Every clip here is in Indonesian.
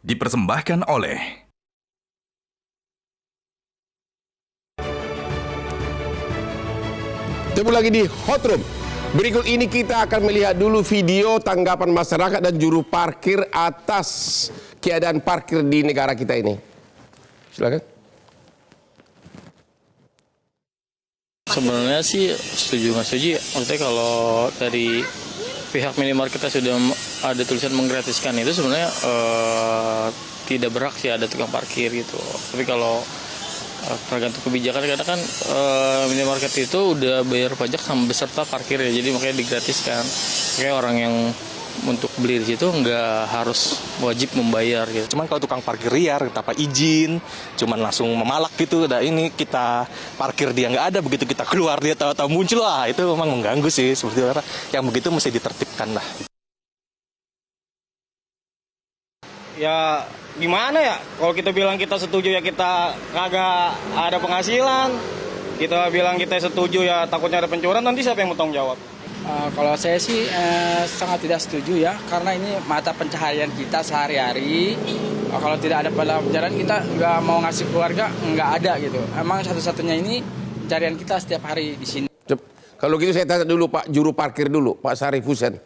dipersembahkan oleh Ketemu lagi di Hot Room. Berikut ini kita akan melihat dulu video tanggapan masyarakat dan juru parkir atas keadaan parkir di negara kita ini. Silakan. Sebenarnya sih setuju nggak setuju. Maksudnya kalau dari pihak minimarket kita sudah ada tulisan menggratiskan itu sebenarnya tidak berhak sih ada tukang parkir gitu. Tapi kalau tergantung kebijakan karena kan minimarket itu udah bayar pajak sama beserta parkir ya, jadi makanya digratiskan. Kayak orang yang untuk beli di situ nggak harus wajib membayar gitu. Cuman kalau tukang parkir liar tanpa izin, cuman langsung memalak gitu, udah ini kita parkir dia nggak ada, begitu kita keluar dia tahu-tahu muncul, itu memang mengganggu sih seperti itu. Yang begitu mesti ditertibkan lah. Ya gimana ya, kalau kita bilang kita setuju ya kita kagak ada penghasilan, kita bilang kita setuju ya takutnya ada pencurian, nanti siapa yang mau tanggung jawab? Kalau saya sih sangat tidak setuju ya, karena ini mata pencaharian kita sehari-hari. Kalau tidak ada pada pencaharian kita nggak mau ngasih keluarga, nggak ada gitu. Emang satu-satunya ini pencaharian kita setiap hari di sini. Kalau gitu saya tanya dulu Pak Juru Parkir dulu, Pak Sarif Husen.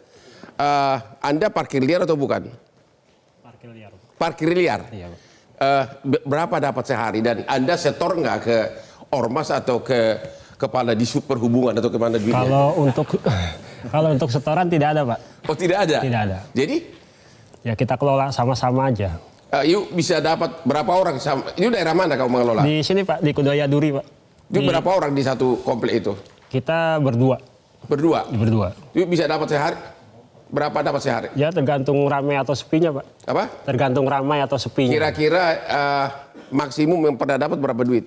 Anda parkir liar atau bukan? Parkir liar. Parkir liar? Iya, Pak. Berapa dapat sehari? Dan Anda setor nggak ke Ormas atau ke Kepala Disub Perhubungan atau kemana duitnya? Kalau untuk setoran tidak ada, Pak. Oh, tidak ada? Tidak ada. Jadi? Ya kita kelola sama-sama aja. Yuk bisa dapat berapa orang? Ini daerah mana kamu mengelola? Di sini, Pak, di Kudaya Duri, Pak. Itu berapa orang di satu komplek itu? Kita berdua. Berdua? Berdua. Yuk bisa dapat sehari? Berapa dapat sehari? Ya tergantung ramai atau sepinya, Pak. Apa? Tergantung ramai atau sepinya. Kira-kira maksimum yang pernah dapat berapa duit?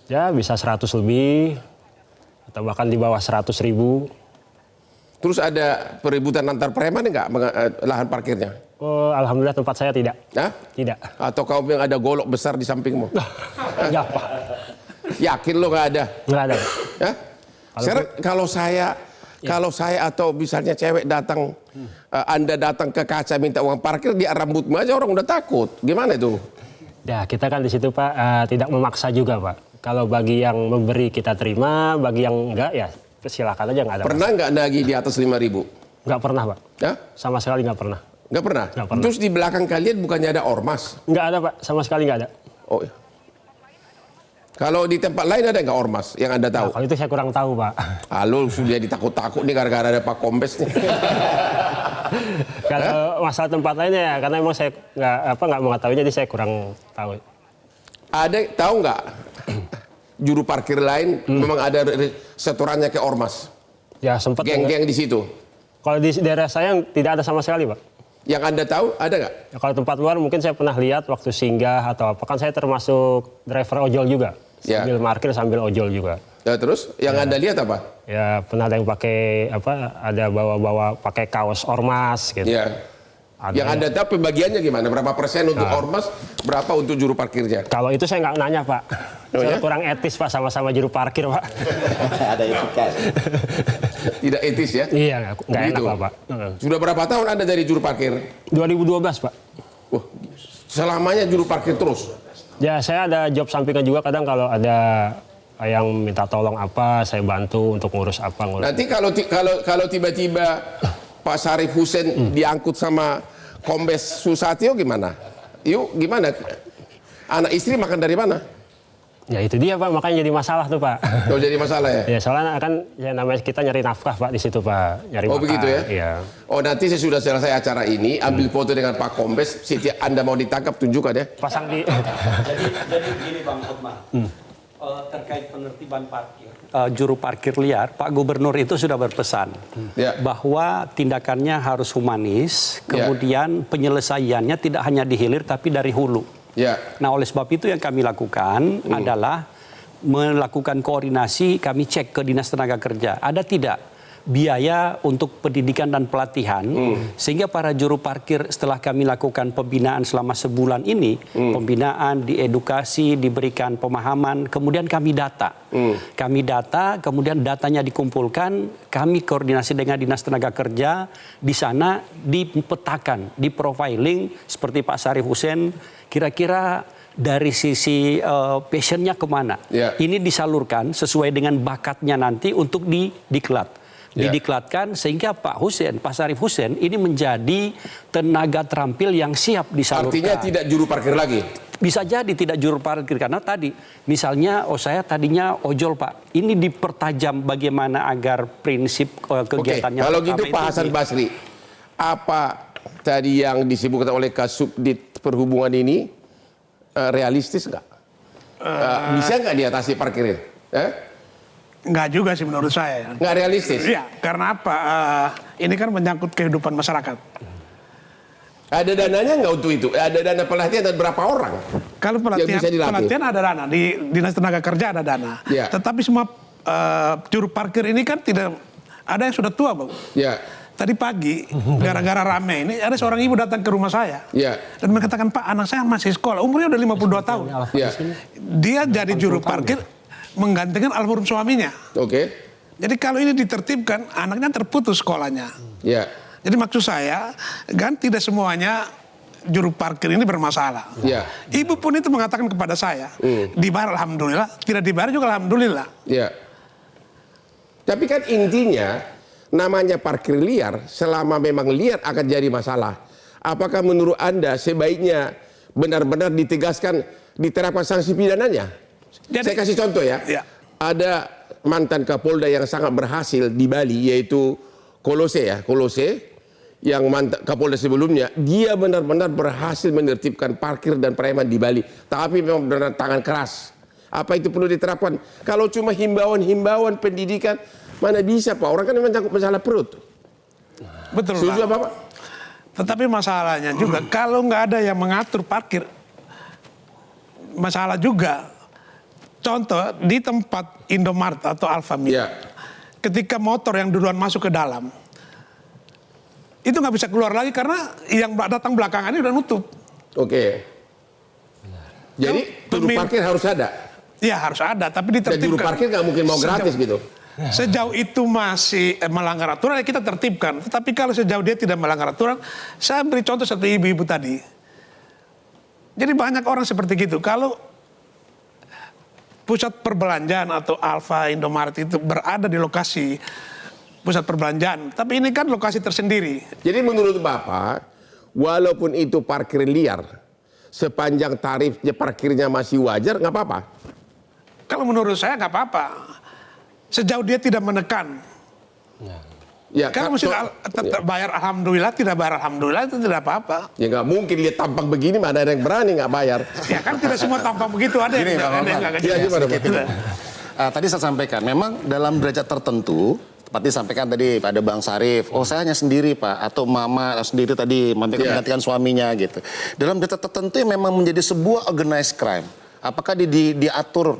Ya bisa 100 lebih. Atau bahkan di bawah 100.000. Terus ada peributan antar preman enggak lahan parkirnya? Oh, alhamdulillah tempat saya tidak. Hah? Tidak. Atau kamu yang ada golok besar di sampingmu? Ya, Pak. Yakin lo nggak ada? Nggak ada, Pak. Ya? Kalau saya atau misalnya cewek datang, Anda datang ke kaca minta uang parkir, dia rambutmu aja orang udah takut. Gimana itu? Ya kita kan di situ, Pak, tidak memaksa juga, Pak. Kalau bagi yang memberi kita terima, bagi yang enggak ya silakan aja, nggak ada. Pernah nggak nagih di atas 5.000? Nggak pernah, Pak. Ya? Sama sekali nggak pernah. Nggak pernah? Nggak pernah. Terus di belakang kalian bukannya ada ormas? Nggak ada, Pak. Sama sekali nggak ada. Oh. Kalau di tempat lain ada nggak ormas yang Anda tahu? Nah, kalau itu saya kurang tahu, Pak. Halo, sudah ditakut-takut nih gara-gara ada Pak Kombes nih. Kalau masalah tempat lainnya ya, karena emang saya nggak mengetahui, jadi saya kurang tahu. Ada tahu nggak? Juru parkir lain memang ada setorannya ke ormas. Ya sempat. Geng-geng di situ. Kalau di daerah saya tidak ada sama sekali, Pak. Yang Anda tahu ada nggak? Ya, kalau tempat luar mungkin saya pernah lihat waktu singgah atau apa, kan saya termasuk driver ojol juga. Ya. Sambil parkir sambil ojol juga. Ya, terus yang Anda lihat apa? Ya pernah ada yang pakai ada bawa-bawa pakai kaos ormas gitu. Ya. Yang Anda tahu pembagiannya gimana? Berapa persen untuk ormas, berapa untuk juru parkirnya? Kalau itu saya nggak nanya, Pak. Oh, ya? Kurang etis, Pak, sama-sama juru parkir, Pak. Ada etika. Tidak etis ya? Iya, nggak enak lah, Pak. Sudah berapa tahun Anda jadi juru parkir? 2012, Pak. Wah, selamanya juru parkir terus? Ya, saya ada job sampingan juga, kadang kalau ada yang minta tolong apa, saya bantu untuk ngurus apa. Nanti kalau tiba-tiba Pak Sarif Husen diangkut sama Kombes Susatyo gimana? Yuk, gimana? Anak istri makan dari mana? Ya itu dia, Pak, makanya jadi masalah tuh, Pak. Oh, jadi masalah ya? Ya soalnya kan ya namanya kita nyari nafkah, Pak, di situ, Pak. Nyari oh makan. begitu ya? Iya. Oh, nanti saya sudah selesai acara ini, ambil foto dengan Pak Kombes. Setiap Anda mau ditangkap, tunjukkan ya. Pasang di. Jadi begini Bang Hotman, terkait penertiban parkir, juru parkir liar, Pak Gubernur itu sudah berpesan bahwa tindakannya harus humanis, kemudian penyelesaiannya tidak hanya di hilir tapi dari hulu. Ya. Nah, oleh sebab itu yang kami lakukan adalah melakukan koordinasi, kami cek ke Dinas Tenaga Kerja. Ada tidak biaya untuk pendidikan dan pelatihan, sehingga para juru parkir setelah kami lakukan pembinaan selama sebulan ini, pembinaan, diedukasi, diberikan pemahaman, kemudian kami data. Kami data, kemudian datanya dikumpulkan, kami koordinasi dengan Dinas Tenaga Kerja, di sana dipetakan, diprofiling, seperti Pak Syarif Hussein, kira-kira dari sisi passionnya kemana. Ini disalurkan sesuai dengan bakatnya nanti untuk diklat. Didiklatkan sehingga Pak Syarif Hussein ini menjadi tenaga terampil yang siap disalurkan. Artinya tidak juru parkir lagi? Bisa jadi tidak juru parkir, karena tadi misalnya saya tadinya ojol Pak, ini dipertajam bagaimana agar prinsip kegiatannya. Kalau gitu Pak Hasan Basri, apa tadi yang disebutkan oleh Kasubdit Perhubungan ini realistis nggak? Bisa nggak diatasi parkirnya? Enggak juga sih menurut saya. Nggak realistis? Iya, karena apa? Ini kan menyangkut kehidupan masyarakat. Ada dananya nggak untuk itu? Ada dana pelatihan dan berapa orang? Kalau pelatihan ada dana, di Dinas Tenaga Kerja ada dana. Ya. Tetapi semua juru parkir ini kan tidak, ada yang sudah tua Bang. Ya. Tadi pagi, gara-gara rame ini, ada seorang ibu datang ke rumah saya. Ya. Dan mengatakan, Pak, anak saya masih sekolah, umurnya udah 52 tahun. Ya. Dia jadi juru parkir, menggantikan almarhum suaminya. Oke. Jadi kalau ini ditertibkan, anaknya terputus sekolahnya. Ya. Jadi maksud saya, kan tidak semuanya juru parkir ini bermasalah. Ya. Ibu pun itu mengatakan kepada saya, dibayar alhamdulillah, tidak dibayar juga alhamdulillah. Ya. Tapi kan intinya, namanya parkir liar, selama memang liar akan jadi masalah. Apakah menurut Anda sebaiknya benar-benar ditegaskan, diterapkan sanksi pidananya? Jadi, saya kasih contoh ya. Ada mantan Kapolda yang sangat berhasil di Bali, yaitu Kolose, yang mantan Kapolda sebelumnya, dia benar-benar berhasil menertibkan parkir dan preman di Bali. Tapi memang dengan tangan keras. Apa itu perlu diterapkan? Kalau cuma himbauan pendidikan, mana bisa Pak? Orang kan mencangkut masalah perut. Betul Setuju Pak. Pak? Tetapi masalahnya juga, kalau nggak ada yang mengatur parkir, masalah juga. Contoh, di tempat Indomaret atau Alfamart, ketika motor yang duluan masuk ke dalam, itu nggak bisa keluar lagi karena yang datang belakangan ini udah nutup. Oke. Jadi juru parkir harus ada? Iya harus ada, tapi ditertibkan. Dan juru parkir nggak mungkin mau gratis gitu? Sejauh itu masih melanggar aturan, ya kita tertibkan. Tetapi kalau sejauh dia tidak melanggar aturan, saya beri contoh satu ibu-ibu tadi. Jadi banyak orang seperti gitu. Kalau pusat perbelanjaan atau Alfa, Indomaret itu berada di lokasi pusat perbelanjaan, tapi ini kan lokasi tersendiri. Jadi menurut Bapak, walaupun itu parkir liar, sepanjang tarifnya parkirnya masih wajar, nggak apa-apa? Kalau menurut saya nggak apa-apa, sejauh dia tidak menekan. Ya, kalau mesti tetap bayar alhamdulillah, tidak bayar alhamdulillah itu tidak apa-apa. Ya nggak mungkin lihat tampang begini, mana ada yang berani nggak bayar? Ya kan tidak semua tampang begitu, ada yang nggak gimana? Tadi saya sampaikan, memang dalam derajat tertentu, seperti sampaikan tadi pada Bang Syarif, saya hanya sendiri Pak, atau mama sendiri tadi menggantikan suaminya gitu. Dalam derajat tertentu yang memang menjadi sebuah organized crime, apakah diatur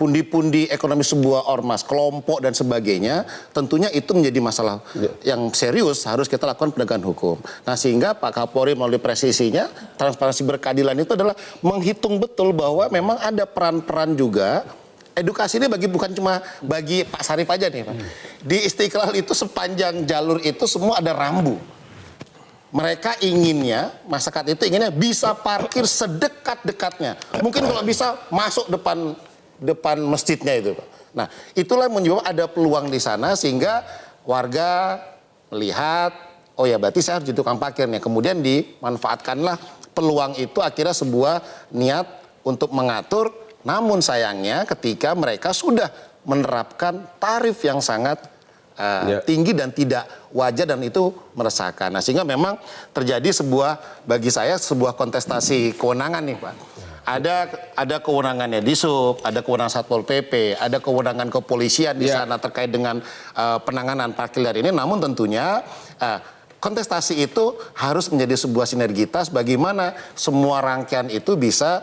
pundi-pundi ekonomi sebuah ormas, kelompok dan sebagainya, tentunya itu menjadi masalah yang serius, harus kita lakukan penegakan hukum. Nah sehingga Pak Kapolri melalui presisinya, transparansi berkeadilan itu adalah menghitung betul bahwa memang ada peran-peran juga. Edukasi ini bukan cuma bagi Pak Syarif aja nih Pak. Di Istiqlal itu sepanjang jalur itu semua ada rambu. Mereka inginnya, masyarakat itu inginnya bisa parkir sedekat-dekatnya. Mungkin kalau bisa masuk depan masjidnya itu Pak. Nah itulah menyebabkan ada peluang di sana sehingga warga melihat, oh ya berarti saya harus jadi tukang parkirnya. Kemudian dimanfaatkanlah peluang itu, akhirnya sebuah niat untuk mengatur. Namun sayangnya ketika mereka sudah menerapkan tarif yang sangat tinggi dan tidak wajar dan itu meresahkan. Nah sehingga memang terjadi bagi saya sebuah kontestasi kewenangan nih Pak. Ada kewenangannya Disub, ada kewenangan Satpol PP, ada kewenangan kepolisian di sana terkait dengan penanganan parkir liar ini. Namun tentunya kontestasi itu harus menjadi sebuah sinergitas bagaimana semua rangkaian itu bisa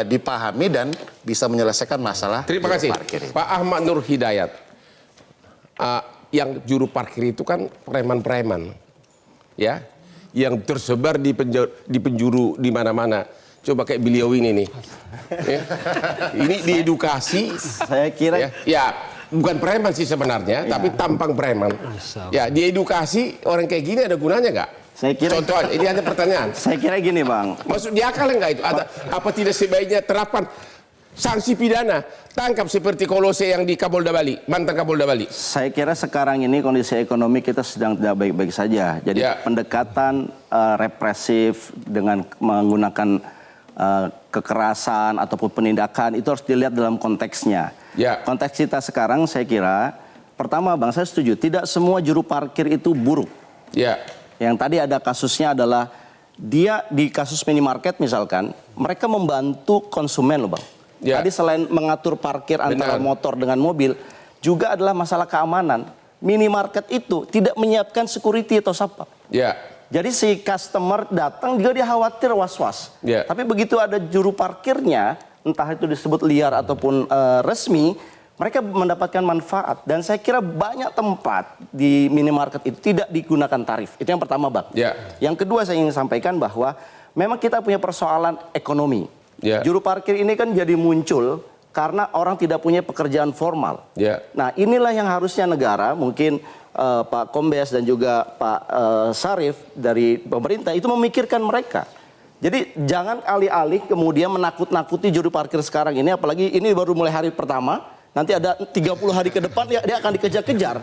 dipahami dan bisa menyelesaikan masalah. Terima kasih. Parkir. Pak Ahmad Nur Hidayat. yang juru parkir itu kan preman-preman, ya, yang tersebar di penjuru di mana-mana. Coba kayak beliau ini nih, ya. Ini diedukasi. Saya kira ya bukan preman sih sebenarnya, tapi tampang preman. Ya, diedukasi orang kayak gini ada gunanya nggak? Saya kira Contoh, ini ada pertanyaan. Saya kira gini, Bang. Maksud di akal nggak itu? Apa tidak sebaiknya terapkan sanksi pidana, tangkap seperti Kolose yang di Kapolda Bali, mantan Kapolda Bali? Saya kira sekarang ini kondisi ekonomi kita sedang tidak baik-baik saja. Jadi pendekatan represif dengan menggunakan kekerasan ataupun penindakan itu harus dilihat dalam konteksnya. Konteks kita sekarang saya kira, pertama Bang, saya setuju, tidak semua juru parkir itu buruk. Yang tadi ada kasusnya adalah dia di kasus minimarket misalkan, mereka membantu konsumen loh Bang. Tadi selain mengatur parkir antara motor dengan mobil, juga adalah masalah keamanan. Minimarket itu tidak menyiapkan security atau siapa. Jadi si customer datang juga dia khawatir was-was. Tapi begitu ada juru parkirnya, entah itu disebut liar ataupun resmi, mereka mendapatkan manfaat. Dan saya kira banyak tempat di minimarket itu tidak digunakan tarif. Itu yang pertama Bang. Yang kedua saya ingin sampaikan bahwa memang kita punya persoalan ekonomi. Juru parkir ini kan jadi muncul karena orang tidak punya pekerjaan formal. Nah inilah yang harusnya negara, mungkin Pak Kombes dan juga Pak Sarif dari pemerintah itu memikirkan mereka. Jadi jangan alih-alih kemudian menakut-nakuti juru parkir sekarang ini, apalagi ini baru mulai hari pertama, nanti ada 30 hari ke depan dia akan dikejar-kejar.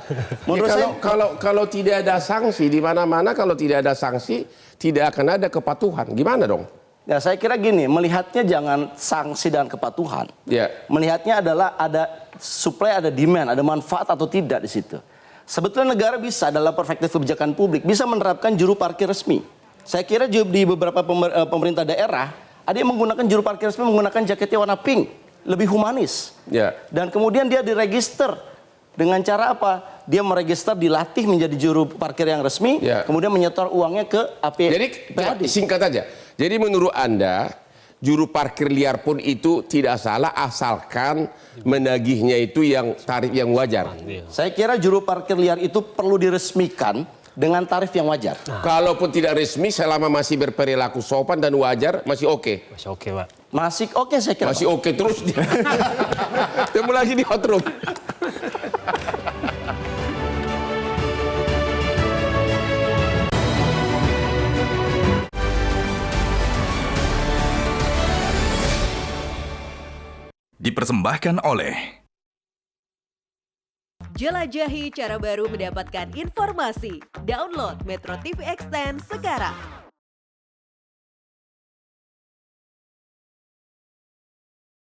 Menurut saya kalau tidak ada sanksi di mana-mana, kalau tidak ada sanksi tidak akan ada kepatuhan. Gimana dong? Ya saya kira gini, melihatnya jangan sanksi dan kepatuhan. Melihatnya adalah ada supply, ada demand, ada manfaat atau tidak di situ. Sebetulnya negara bisa dalam perspektif kebijakan publik bisa menerapkan juru parkir resmi. Saya kira di beberapa pemerintah daerah ada yang menggunakan juru parkir resmi menggunakan jaketnya warna pink, lebih humanis. Dan kemudian dia diregister dengan cara apa? Dia meregister, dilatih menjadi juru parkir yang resmi, kemudian menyetor uangnya ke APD. Jadi singkat aja. Jadi menurut Anda juru parkir liar pun itu tidak salah asalkan menagihnya itu yang tarif yang wajar. Saya kira juru parkir liar itu perlu diresmikan dengan tarif yang wajar. Kalaupun tidak resmi selama masih berperilaku sopan dan wajar masih oke. Masih oke, Pak. Masih oke saya kira. Masih oke terus. Temu lagi di hot room. Dipersembahkan oleh Jelajahi cara baru mendapatkan informasi. Download Metro TV Extend sekarang.